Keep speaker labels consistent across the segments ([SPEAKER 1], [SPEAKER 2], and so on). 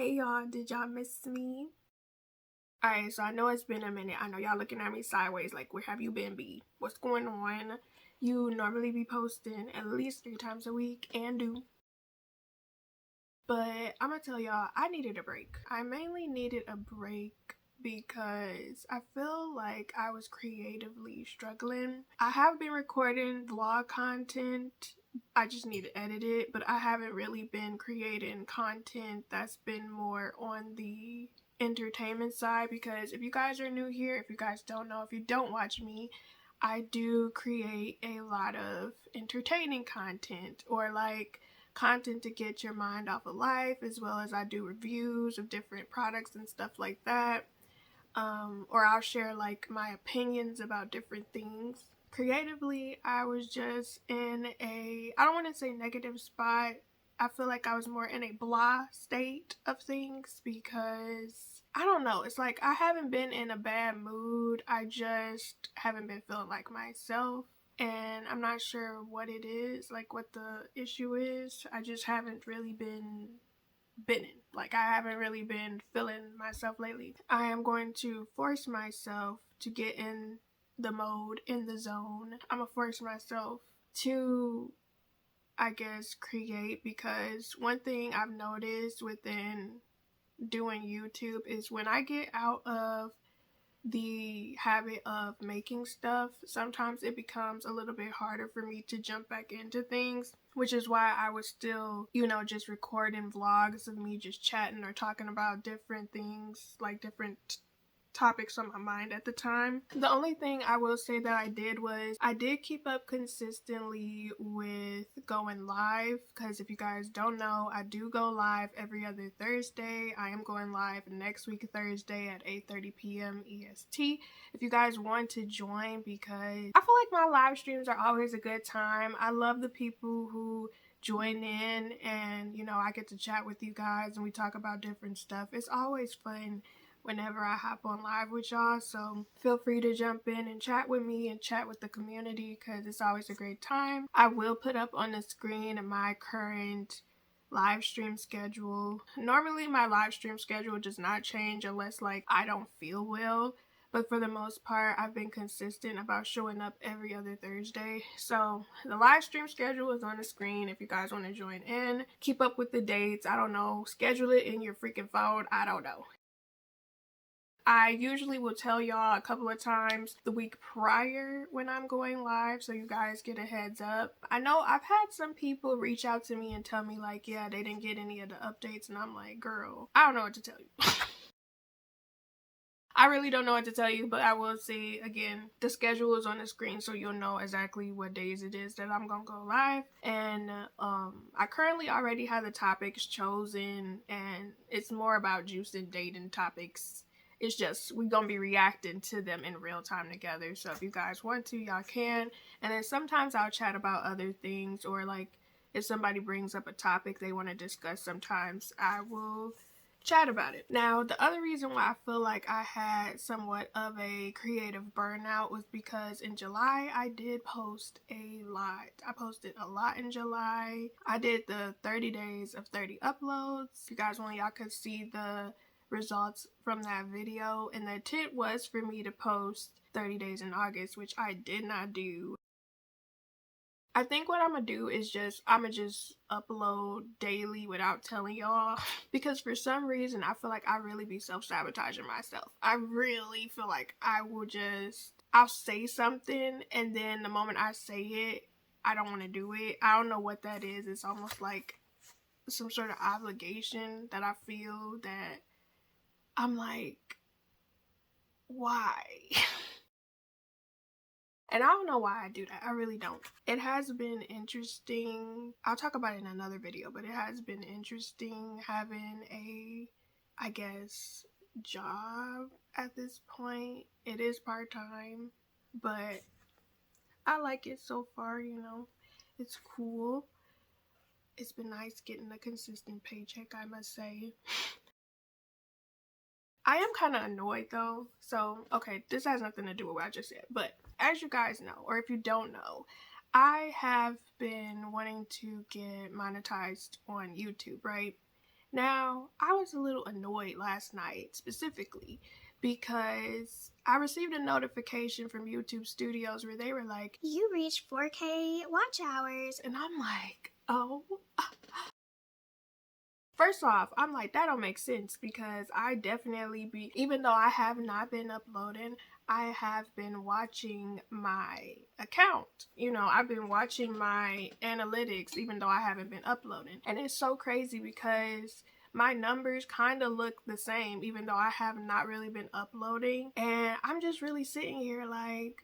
[SPEAKER 1] Hey y'all, did y'all miss me? Alright, so I know it's been a minute. I know y'all looking at me sideways like, where have you been, B? What's going on? You normally be posting at least 3 times a week, and do. But I'm gonna tell y'all, I needed a break. I mainly needed a break because I feel like I was creatively struggling. I have been recording vlog content. I just need to edit it, but I haven't really been creating content that's been more on the entertainment side, because if you guys are new here, if you guys don't know, if you don't watch me, I do create a lot of entertaining content, or like content to get your mind off of life, as well as I do reviews of different products and stuff like that. Or I'll share like my opinions about different things. Creatively, I was just in I don't want to say negative spot. I feel like I was more in a blah state of things, because I don't know, it's like I haven't been in a bad mood, I just haven't been feeling like myself, and I'm not sure what it is, like what the issue is. I just haven't really been in. Like, I haven't really been feeling myself lately. I am going to force myself to get in the mode, in the zone. I'm gonna force myself to, I guess, create, because one thing I've noticed within doing YouTube is when I get out of the habit of making stuff, sometimes it becomes a little bit harder for me to jump back into things, which is why I was still, just recording vlogs of me just chatting or talking about different things, like different topics on my mind at the time. The only thing I will say that I did was I did keep up consistently with going live, because if you guys don't know, I do go live every other Thursday. I am going live next week Thursday at 8:30 p.m. EST if you guys want to join, because I feel like my live streams are always a good time. I love the people who join in, and I get to chat with you guys and we talk about different stuff. It's always fun whenever I hop on live with y'all, so feel free to jump in and chat with me and chat with the community, because it's always a great time. I will put up on the screen my current live stream schedule. Normally my live stream schedule does not change unless like I don't feel well, but for the most part I've been consistent about showing up every other Thursday. So the live stream schedule is on the screen if you guys want to join in. Keep up with the dates. I don't know, schedule it in your freaking phone. I don't know. I usually will tell y'all a couple of times the week prior when I'm going live, so you guys get a heads up. I know I've had some people reach out to me and tell me like, yeah, they didn't get any of the updates, and I'm like, girl, I don't know what to tell you. I really don't know what to tell you, but I will say again, the schedule is on the screen so you'll know exactly what days it is that I'm gonna go live. And I currently already have the topics chosen, and it's more about juice and dating topics. It's just we're gonna be reacting to them in real time together. So if you guys want to, y'all can. And then sometimes I'll chat about other things, or like if somebody brings up a topic they want to discuss, sometimes I will chat about it. Now, the other reason why I feel like I had somewhat of a creative burnout was because in July I did post a lot. I posted a lot in July. I did the 30 days of 30 uploads. If you guys want, y'all could see the results from that video, and the intent was for me to post 30 days in August, which I did not do. I think what I'm gonna do is I'm gonna just upload daily without telling y'all, because for some reason I feel like I really be self-sabotaging myself. I really feel like I'll say something, and then the moment I say it, I don't want to do it. I don't know what that is. It's almost like some sort of obligation that I feel, that I'm like, why? And I don't know why I do that. I really don't. It has been interesting. I'll talk about it in another video, but it has been interesting having I guess, job at this point. It is part-time, but I like it so far, It's cool. It's been nice getting a consistent paycheck, I must say. I am kind of annoyed though. So, okay, this has nothing to do with what I just said, but as you guys know, or if you don't know, I have been wanting to get monetized on YouTube, right? Now, I was a little annoyed last night specifically because I received a notification from YouTube Studios where they were like, "You reached 4K watch hours." And I'm like, oh. First off, I'm like, that don't make sense because I definitely even though I have not been uploading, I have been watching my account. You know, I've been watching my analytics even though I haven't been uploading. And it's so crazy because my numbers kind of look the same even though I have not really been uploading. And I'm just really sitting here like,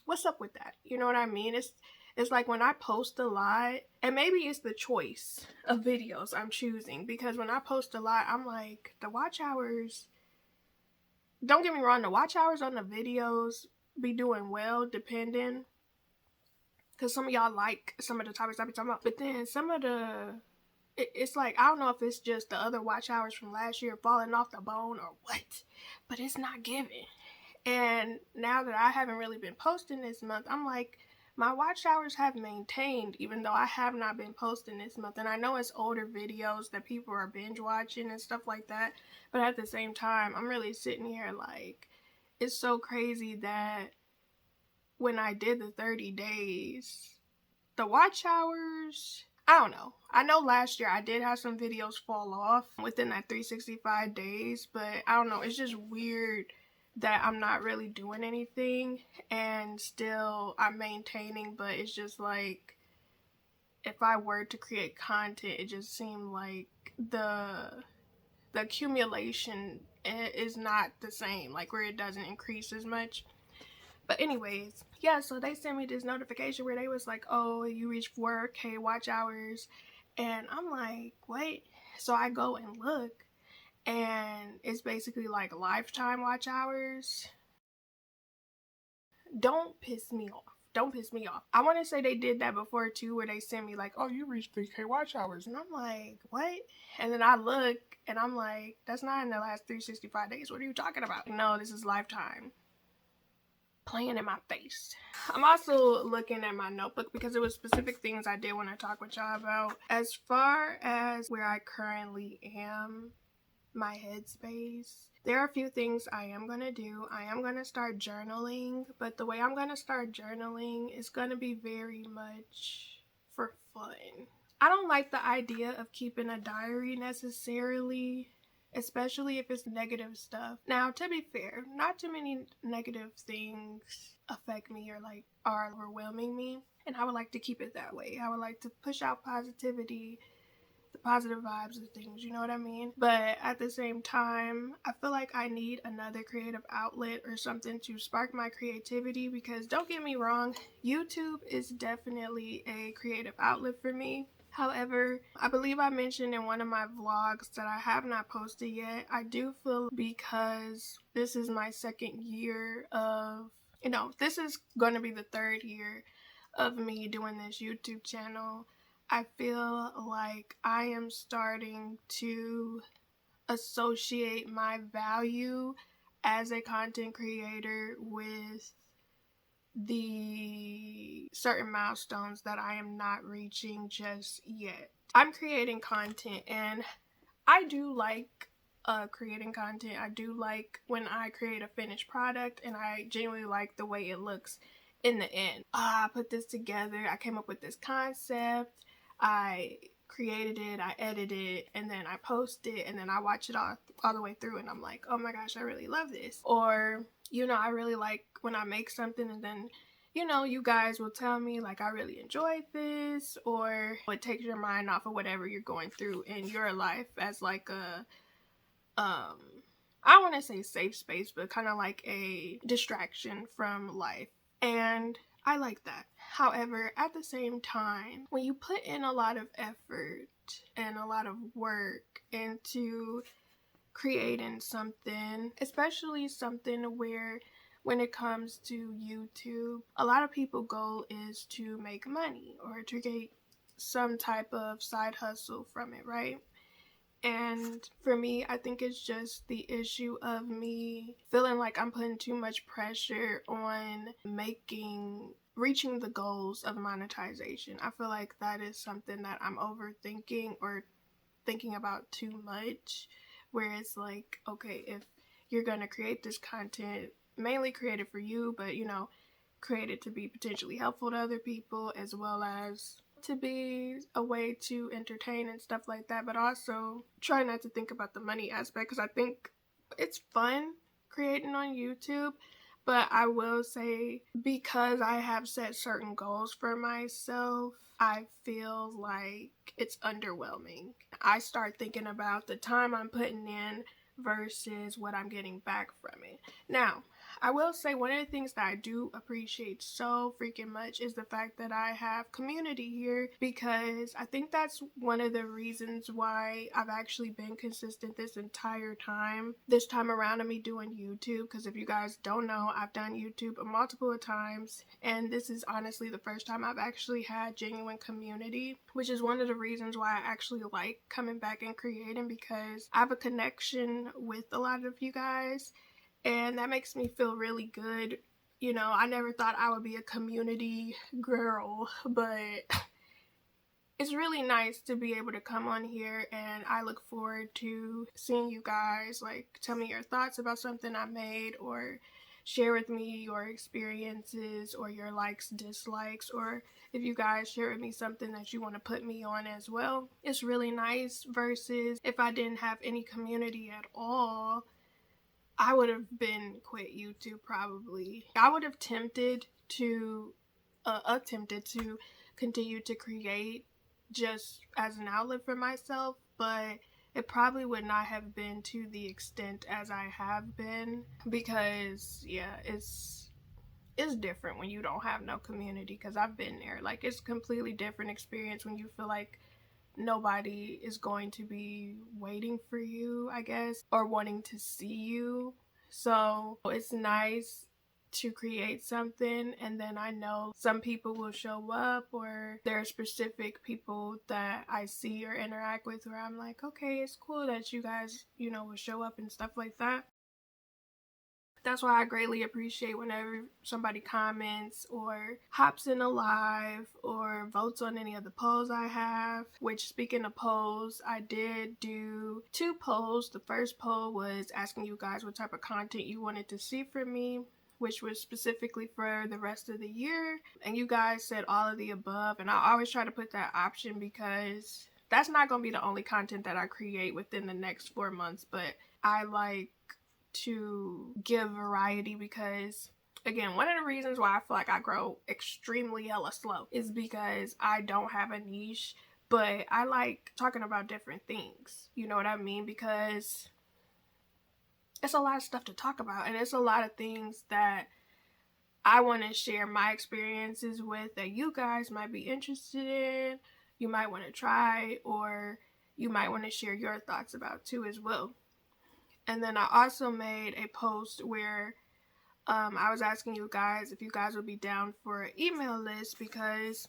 [SPEAKER 1] what's up with that? You know what I mean? It's like when I post a lot, and maybe it's the choice of videos I'm choosing, because when I post a lot, I'm like, the watch hours, don't get me wrong, the watch hours on the videos be doing well depending, because some of y'all like some of the topics I be talking about, but then some of it's like, I don't know if it's just the other watch hours from last year falling off the bone or what, but it's not giving. And now that I haven't really been posting this month, I'm like, my watch hours have maintained even though I have not been posting this month. And I know it's older videos that people are binge watching and stuff like that, but at the same time, I'm really sitting here like, it's so crazy that when I did the 30 days, the watch hours, I don't know. I know last year I did have some videos fall off within that 365 days, but I don't know. It's just weird that I'm not really doing anything and still I'm maintaining, but it's just like, if I were to create content, it just seemed like the accumulation is not the same, like where it doesn't increase as much. But anyways, yeah, so they sent me this notification where they was like, oh, you reached 4K watch hours. And I'm like, what? So I go and look, and it's basically like lifetime watch hours. Don't piss me off. Don't piss me off. I want to say they did that before too, where they sent me like, oh, you reached 3K watch hours. And I'm like, what? And then I look and I'm like, that's not in the last 365 days. What are you talking about? No, this is lifetime. Playing in my face. I'm also looking at my notebook because there was specific things I did want to talk with y'all about. As far as where I currently am, my headspace, there are a few things I am going to do. I am going to start journaling, but the way I'm going to start journaling is going to be very much for fun. I don't like the idea of keeping a diary necessarily, especially if it's negative stuff. Now, to be fair, not too many negative things affect me or like are overwhelming me, and I would like to keep it that way. I would like to push out positivity, the positive vibes of things, you know what I mean? But at the same time, I feel like I need another creative outlet or something to spark my creativity, because don't get me wrong, YouTube is definitely a creative outlet for me. However, I believe I mentioned in one of my vlogs that I have not posted yet. I do feel, because this is my second year of, this is going to be the third year of me doing this YouTube channel. I feel like I am starting to associate my value as a content creator with the certain milestones that I am not reaching just yet. I'm creating content and I do like creating content. I do like when I create a finished product and I genuinely like the way it looks in the end. I put this together, I came up with this concept, I created it, I edited it, and then I post it, and then I watch it all the way through, and I'm like, oh my gosh, I really love this. Or, I really like when I make something and then, you guys will tell me like, I really enjoyed this, or it takes your mind off of whatever you're going through in your life as like a, I don't want to say safe space, but kind of like a distraction from life. And I like that. However, at the same time, when you put in a lot of effort and a lot of work into creating something, especially something where when it comes to YouTube, a lot of people's goal is to make money or to get some type of side hustle from it, right? And for me, I think it's just the issue of me feeling like I'm putting too much pressure on reaching the goals of monetization. I feel like that is something that I'm overthinking, or thinking about too much, where it's like, okay, if you're going to create this content, mainly created for you, but create it to be potentially helpful to other people, as well as to be a way to entertain and stuff like that, but also try not to think about the money aspect, because I think it's fun creating on YouTube. But I will say, because I have set certain goals for myself, I feel like it's underwhelming. I start thinking about the time I'm putting in versus what I'm getting back from it. Now, I will say one of the things that I do appreciate so freaking much is the fact that I have community here, because I think that's one of the reasons why I've actually been consistent this entire time. This time around of me doing YouTube, because if you guys don't know, I've done YouTube multiple times, and this is honestly the first time I've actually had genuine community, which is one of the reasons why I actually like coming back and creating, because I have a connection with a lot of you guys. And that makes me feel really good. I never thought I would be a community girl, but it's really nice to be able to come on here, and I look forward to seeing you guys, like, tell me your thoughts about something I made, or share with me your experiences or your likes, dislikes, or if you guys share with me something that you want to put me on as well. It's really nice, versus if I didn't have any community at all, I would have been quit YouTube probably. I would have attempted to continue to create just as an outlet for myself, but it probably would not have been to the extent as I have been, because it's different when you don't have no community, because I've been there. Like, it's a completely different experience when you feel like nobody is going to be waiting for you, I guess, or wanting to see you. So it's nice to create something, and then I know some people will show up, or there are specific people that I see or interact with where I'm like, okay, it's cool that you guys, will show up and stuff like that. That's why I greatly appreciate whenever somebody comments or hops in a live or votes on any of the polls I have. Which, speaking of polls, I did do 2 polls. The first poll was asking you guys what type of content you wanted to see from me, which was specifically for the rest of the year. And you guys said all of the above. And I always try to put that option, because that's not going to be the only content that I create within the next 4 months. But I like to give variety, because again, one of the reasons why I feel like I grow extremely hella slow is because I don't have a niche, but I like talking about different things, you know what I mean? Because it's a lot of stuff to talk about, and it's a lot of things that I want to share my experiences with that you guys might be interested in, you might want to try, or you might want to share your thoughts about too as well. And then I also made a post where I was asking you guys if you guys would be down for an email list, because,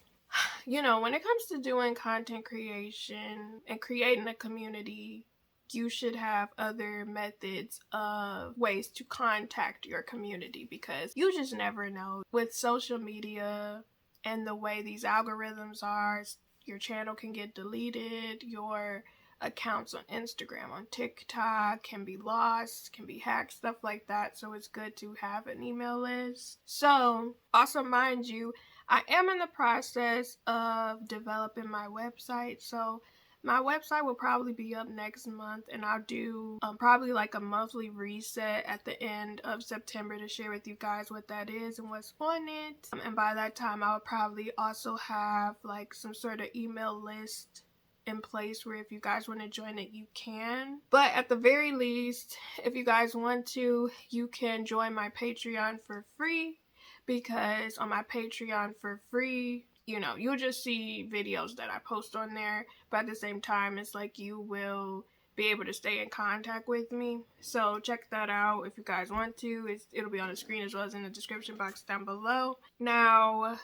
[SPEAKER 1] when it comes to doing content creation and creating a community, you should have other methods of ways to contact your community, because you just never know. With social media and the way these algorithms are, your channel can get deleted, your accounts on Instagram, on TikTok can be lost, can be hacked, stuff like that. So it's good to have an email list. So also, mind you, I am in the process of developing my website. So my website will probably be up next month, and I'll do probably like a monthly reset at the end of September to share with you guys what that is and what's on it. And by that time, I'll probably also have like some sort of email list in place where if you guys want to join it, you can. But at the very least, if you guys want to, you can join my Patreon for free, because on my Patreon for free, you'll just see videos that I post on there, but at the same time, it's like you will be able to stay in contact with me. So check that out if you guys want to. It'll be on the screen as well as in the description box down below. Now,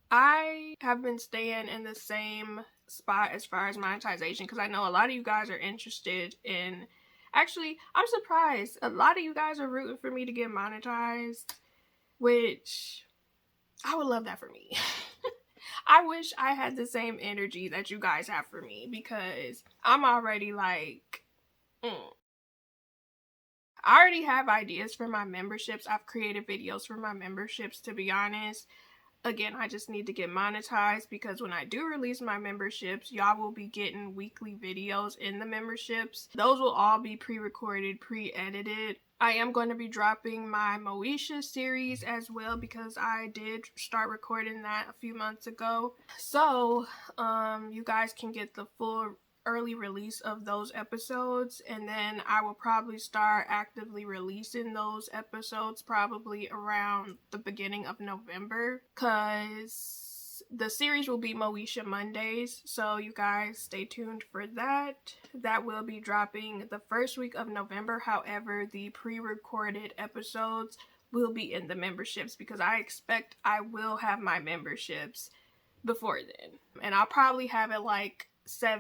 [SPEAKER 1] I have been staying in the same spot as far as monetization, because I know a lot of you guys are interested in, actually, I'm surprised a lot of you guys are rooting for me to get monetized, which I would love that for me. I wish I had the same energy that you guys have for me, because I'm already like, I already have ideas for my memberships. I've created videos for my memberships, to be honest. Again, I just need to get monetized, because when I do release my memberships, y'all will be getting weekly videos in the memberships. Those will all be pre-recorded, pre-edited. I am going to be dropping my Moesha series as well, because I did start recording that a few months ago. So, you guys can get the full early release of those episodes, and then I will probably start actively releasing those episodes probably around the beginning of November, because the series will be Moesha Mondays, so you guys stay tuned for that. That will be dropping the first week of November. However, the pre-recorded episodes will be in the memberships, because I expect I will have my memberships before then, and I'll probably have it like 6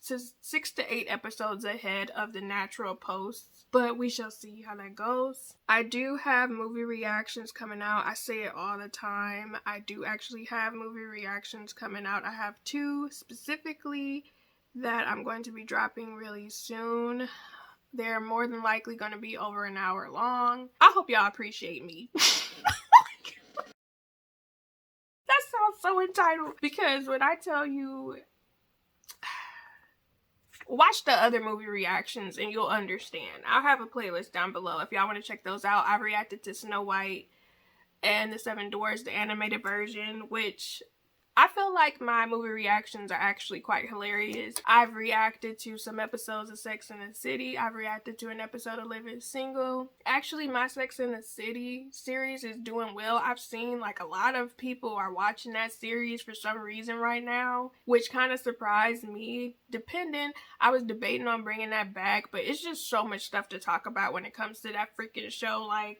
[SPEAKER 1] to 8 episodes ahead of the natural posts, but we shall see how that goes. I do have movie reactions coming out. I say it all the time. I do actually have movie reactions coming out. I have 2 specifically that I'm going to be dropping really soon. They're more than likely going to be over an hour long. I hope y'all appreciate me. That sounds so entitled, because when I tell you, watch the other movie reactions and you'll understand. I'll have a playlist down below if y'all want to check those out. I reacted to Snow White and the Seven Dwarfs, the animated version, which I feel like my movie reactions are actually quite hilarious. I've reacted to some episodes of Sex and the City. I've reacted to an episode of Living Single. Actually, my Sex and the City series is doing well. I've seen like a lot of people are watching that series for some reason right now, which kind of surprised me. I was debating on bringing that back, but it's just so much stuff to talk about when it comes to that freaking show. Like,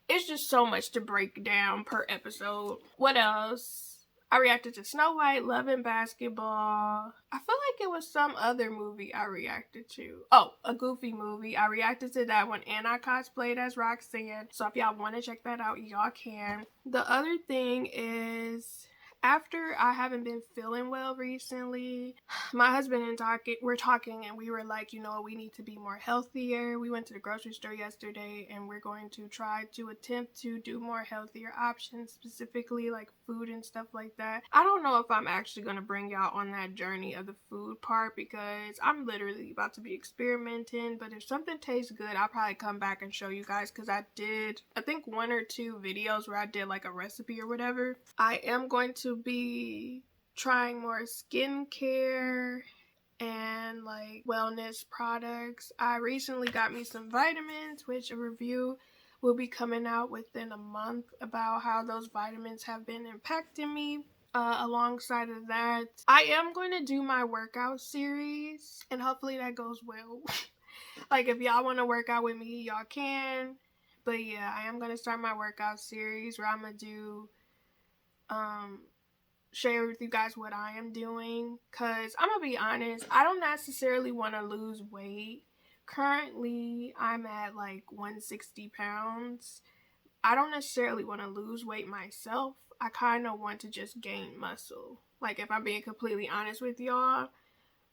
[SPEAKER 1] it's just so much to break down per episode. What else? I reacted to Snow White, Love and Basketball. I feel like it was some other movie I reacted to. Oh, a Goofy movie. I reacted to that one, and I cosplayed as Roxanne. So if y'all want to check that out, y'all can. The other thing is, after I haven't been feeling well recently, my husband and we're talking, and we were like, you know, we need to be more healthier. We went to the grocery store yesterday, and we're going to try to attempt to do more healthier options, specifically like food and stuff like that. I don't know if I'm actually going to bring y'all on that journey of the food part, because I'm literally about to be experimenting, but if something tastes good, I'll probably come back and show you guys, because I think 1 or 2 videos where I did like a recipe or whatever. I am going to be trying more skincare and like wellness products. I recently got me some vitamins, which a review will be coming out within a month about how those vitamins have been impacting me. Alongside of that, I am going to do my workout series, and hopefully that goes well. Like, if y'all want to work out with me, y'all can. But yeah, I am going to start my workout series where I'm going to do share with you guys what I am doing, because I'm gonna be honest, I don't necessarily want to lose weight. Currently I'm at like 160 pounds. I don't necessarily want to lose weight myself. I kind of want to just gain muscle. Like, if I'm being completely honest with y'all,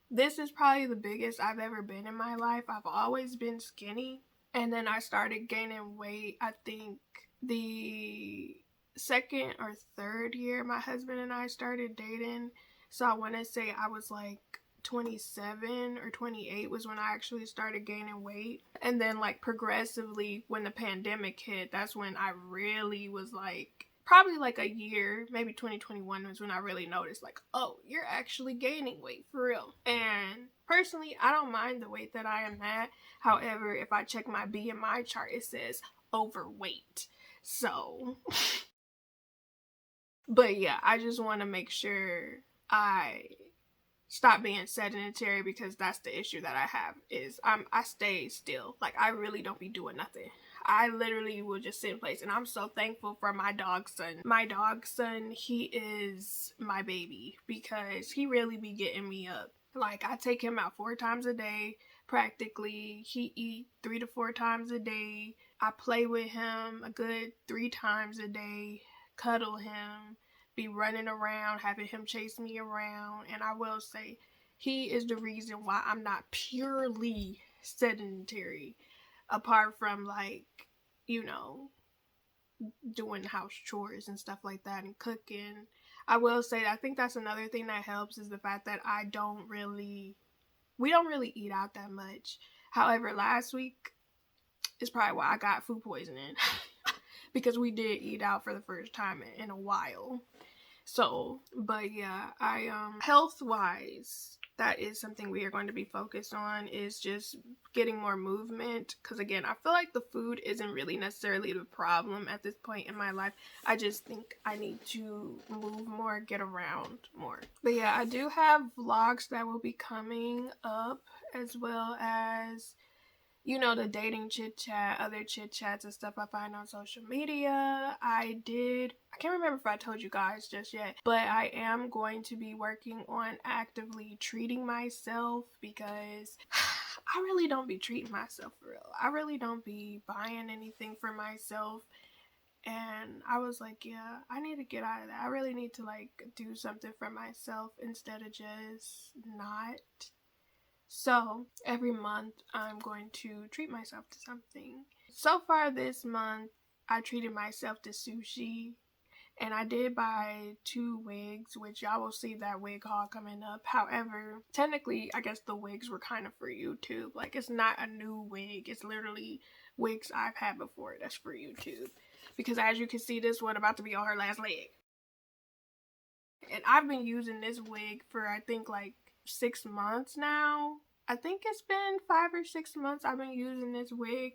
[SPEAKER 1] this is probably the biggest I've ever been in my life. I've always been skinny, and then I started gaining weight, I think the 2nd or 3rd year my husband and I started dating. So I want to say I was like 27 or 28 was when I actually started gaining weight. And then like progressively when the pandemic hit, that's when I really was like, probably like a year, maybe 2021 was when I really noticed like, oh, you're actually gaining weight for real. And personally, I don't mind the weight that I am at. However, if I check my BMI chart, it says overweight. So but yeah, I just want to make sure I stop being sedentary, because that's the issue that I have is I stay still. Like, I really don't be doing nothing. I literally will just sit in place, and I'm so thankful for my dog son. My dog son, he is my baby, because he really be getting me up. Like, I take him out 4 times a day practically. He eat 3 to 4 times a day. I play with him a good 3 times a day, cuddle him, be running around, having him chase me around. And I will say, he is the reason why I'm not purely sedentary, apart from, like, you know, doing house chores and stuff like that and cooking. I will say, I think that's another thing that helps, is the fact that we don't really eat out that much. However, last week is probably why I got food poisoning because we did eat out for the first time in a while. So, but yeah, health wise, that is something we are going to be focused on, is just getting more movement. Because again, I feel like the food isn't really necessarily the problem at this point in my life. I just think I need to move more, get around more. But yeah, I do have vlogs that will be coming up, as well as, you know, the dating chit chat, other chit chats and stuff I find on social media. I can't remember if I told you guys just yet, but I am going to be working on actively treating myself, because I really don't be treating myself for real. I really don't be buying anything for myself. And I was like, yeah, I need to get out of that. I really need to, like, do something for myself instead of just not. So every month I'm going to treat myself to something. So far this month, I treated myself to sushi, and I did buy 2 wigs, which y'all will see that wig haul coming up. However, technically, I guess the wigs were kind of for YouTube. Like, it's not a new wig. It's literally wigs I've had before that's for YouTube. Because as you can see, this one about to be on her last leg. And I've been using this wig for, I think, like 6 months now. I think it's been 5 or 6 months I've been using this wig.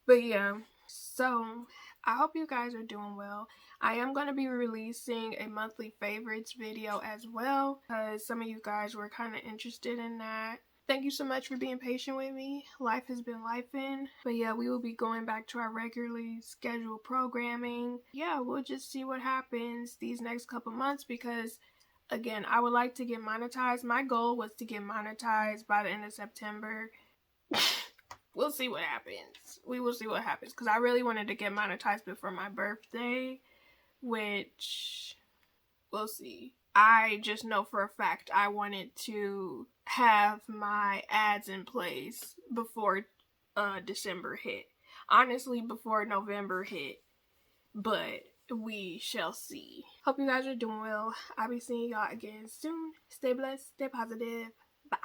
[SPEAKER 1] But yeah, so I hope you guys are doing well. I am going to be releasing a monthly favorites video as well, because some of you guys were kind of interested in that. Thank you so much for being patient with me. Life has been lifing. But yeah, we will be going back to our regularly scheduled programming. Yeah, we'll just see what happens these next couple months, because again, I would like to get monetized. My goal was to get monetized by the end of September. We'll see what happens. We will see what happens, because I really wanted to get monetized before my birthday, which we'll see. I just know for a fact I wanted to have my ads in place before December hit. Honestly, before November hit, but we shall see. Hope you guys are doing well. I'll be seeing y'all again soon. Stay blessed, stay positive. Bye.